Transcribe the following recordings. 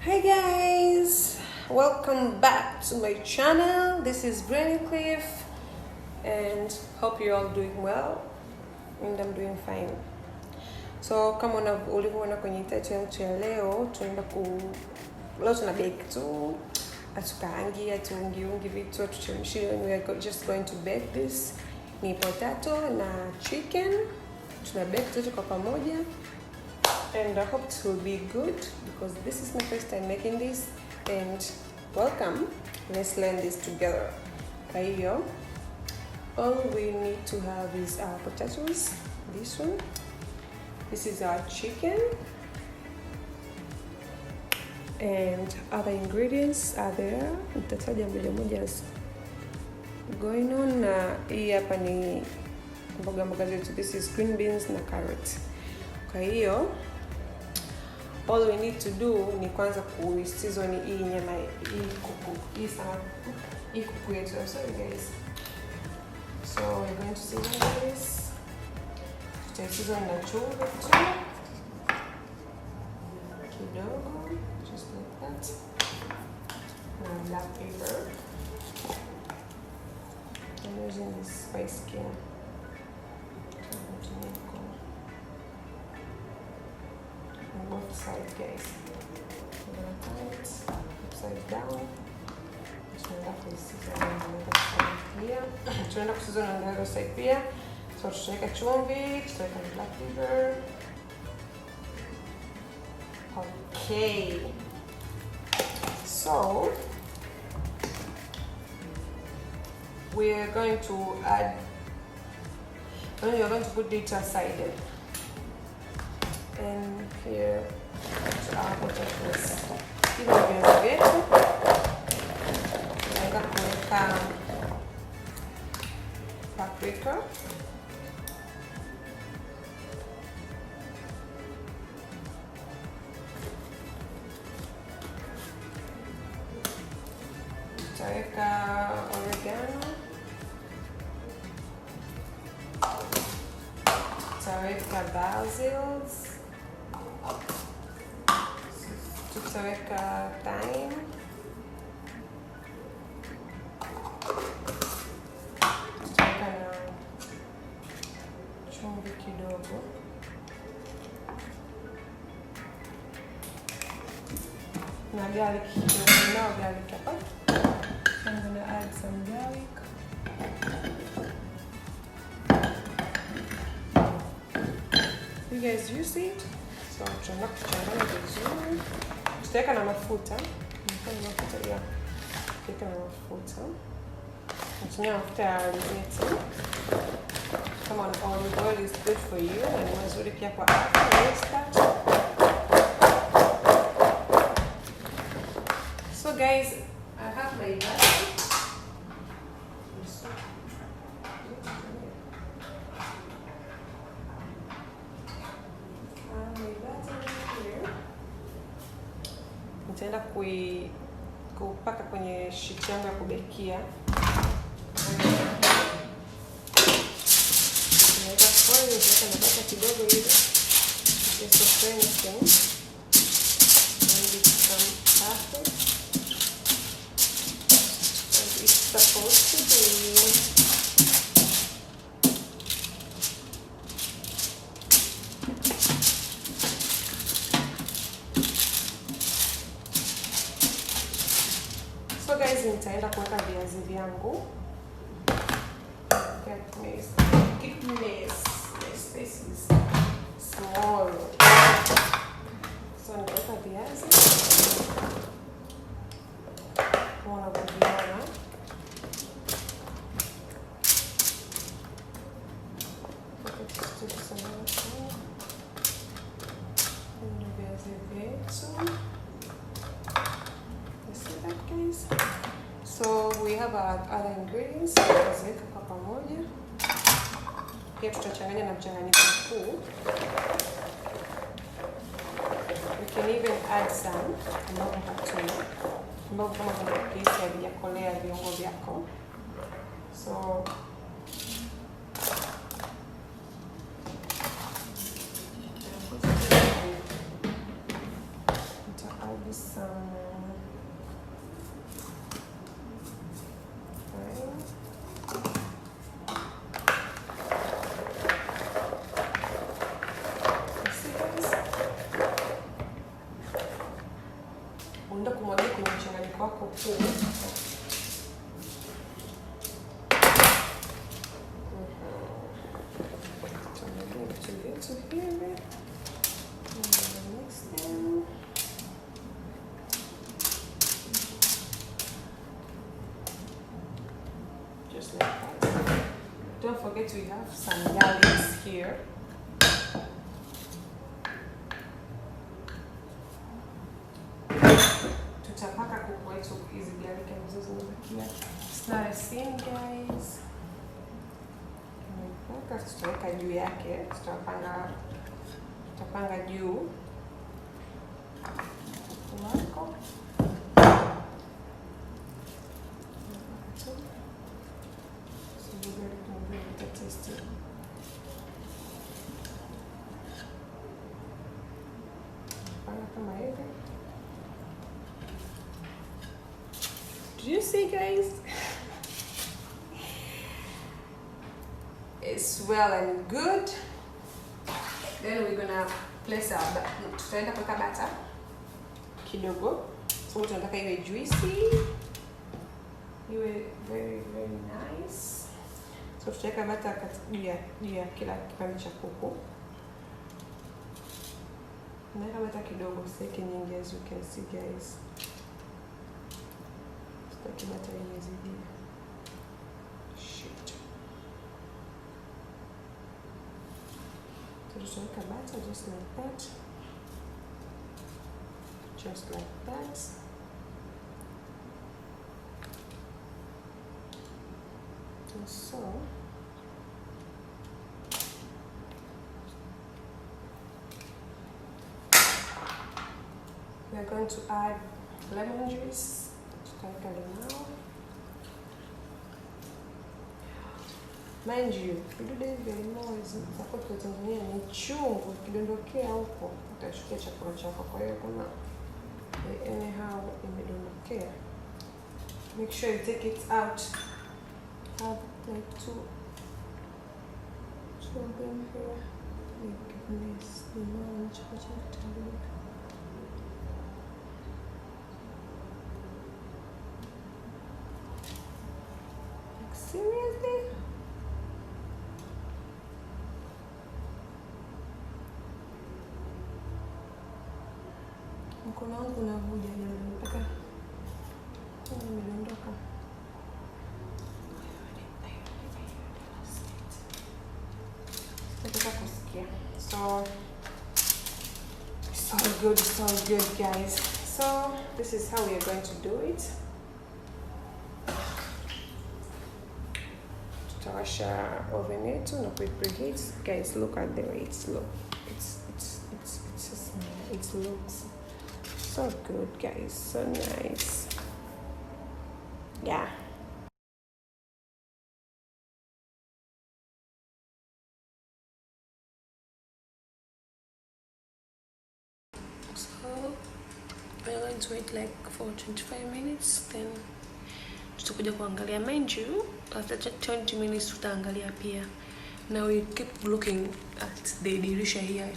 Hi guys, welcome back to my channel. This is Granny Cliff and hope you're all doing well and I'm doing fine. So kama ulivyoona kwenye title yetu ya leo, leo tuna bake tu, atukaangi, atuungi vitu, atuchemshie. We are just going to bake this. Ni potato na chicken. Tuna bake tu kwa pamoja. And I hope it will be good because this is my first time making this. And welcome, let's learn this together. Kaiyo, all we need to have is our potatoes. This one. This is our chicken. And other ingredients are there. Nitataja moja moja going on. Na hii hapa ni mboga zetu. This is green beans na carrot. Kaiyo, all we need to do ni kwanza kuseason hii nyama, hii kuku, hii kuku yetu. I'm sorry guys. So we're going to season this. Tutaseason na chumvi tu kidogo, just like that. And black pepper. I'm using this spice skin. Both sides, guys. We're gonna turn it upside down. Tunaenda kuseason on the other side here. Tunaenda kuseason on the other side here. So tutaweka chumvi, tutaweka black pepper. Okay. So we're going to add. You're going to put it aside. And here our potatoes. Hivi ni viazi vyetu. Naenda kuweka paprika. Tutaweka oregano. Tutaweka basils. Tutaweka thyme. Tutaweka na chumvi kidogo. Na garlic kidogo. Now garlic hapa. I'm gonna add some garlic. You guys use it? So tunaenda kuchanganya vizuri. Tutaweka na mafuta. Tutaweka na mafuta. Tunatumia mafuta ya alizeti. Come on, olive oil is good for you and mazuri pia kwa afya. So guys, I have my butter. Nitaenda kupaka kwenye sheet yangu ya kubekia. Naweka foil, naweka na butter kidogo hivi. Just so anything. And it's perfect. And it's supposed to be. So guys, nitaenda kuweka viazi vyangu. Keep mess. My space is small. So nitaweka viazi. Mwana kuviona. Viazi vyetu. Guys. So we have our other ingredients. Tutaweka kwa pamoja. Pia tutachanganya na mchanganyiko huu. We can even add some ambapo hatuna. Ambapo kama kuna kesi havijakolea viungo vyako. So add some vyetu hivi. Mix them. Just like that. Don't forget we have some garlics here. Tutapaka kuku wetu hizi garlic ambazo zimebakia. It's not a sin, guys. Tutaweka juu yake, tutapanga juu wako. Kama hivi. Do you see, guys? It's well and good. Then we're gonna place our tutaenda kuweka butter kidogo. So tunataka iwe juicy, iwe very nice. So tutaweka butter juu ya kila kipande cha kuku. Naweka butter kidogo, siki nyingi, as you can see, guys. Sitaki butter imezidi. So just make a batter just like that. Just like that. And so we are going to add lemon juice. Tutaweka limau. Mind you, vidude vya limau zitakuwa kwa Tanzania ni chungu, kidondokea huko utashukia chakula chako. Kwa hiyo kuna anyhow imedondokea, make sure you take it out. Have like two of them here. My goodness, limau chakula. Like seriously? Mkono wangu unavuja jamani, mpaka nimedondoka. Nataka kusikia. So it's all good, guys. So this is how we are going to do it. Tutawasha oven yetu na preheat. Guys, look at the way it's look. It looks so good, guys, so nice. Yeah. So we're going to wait like for 25 minutes, then tutakuja kuangalia. Mind you, after 20 minutes tutaangalia pia. Now we keep looking at the dirisha here,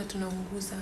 tunaunguza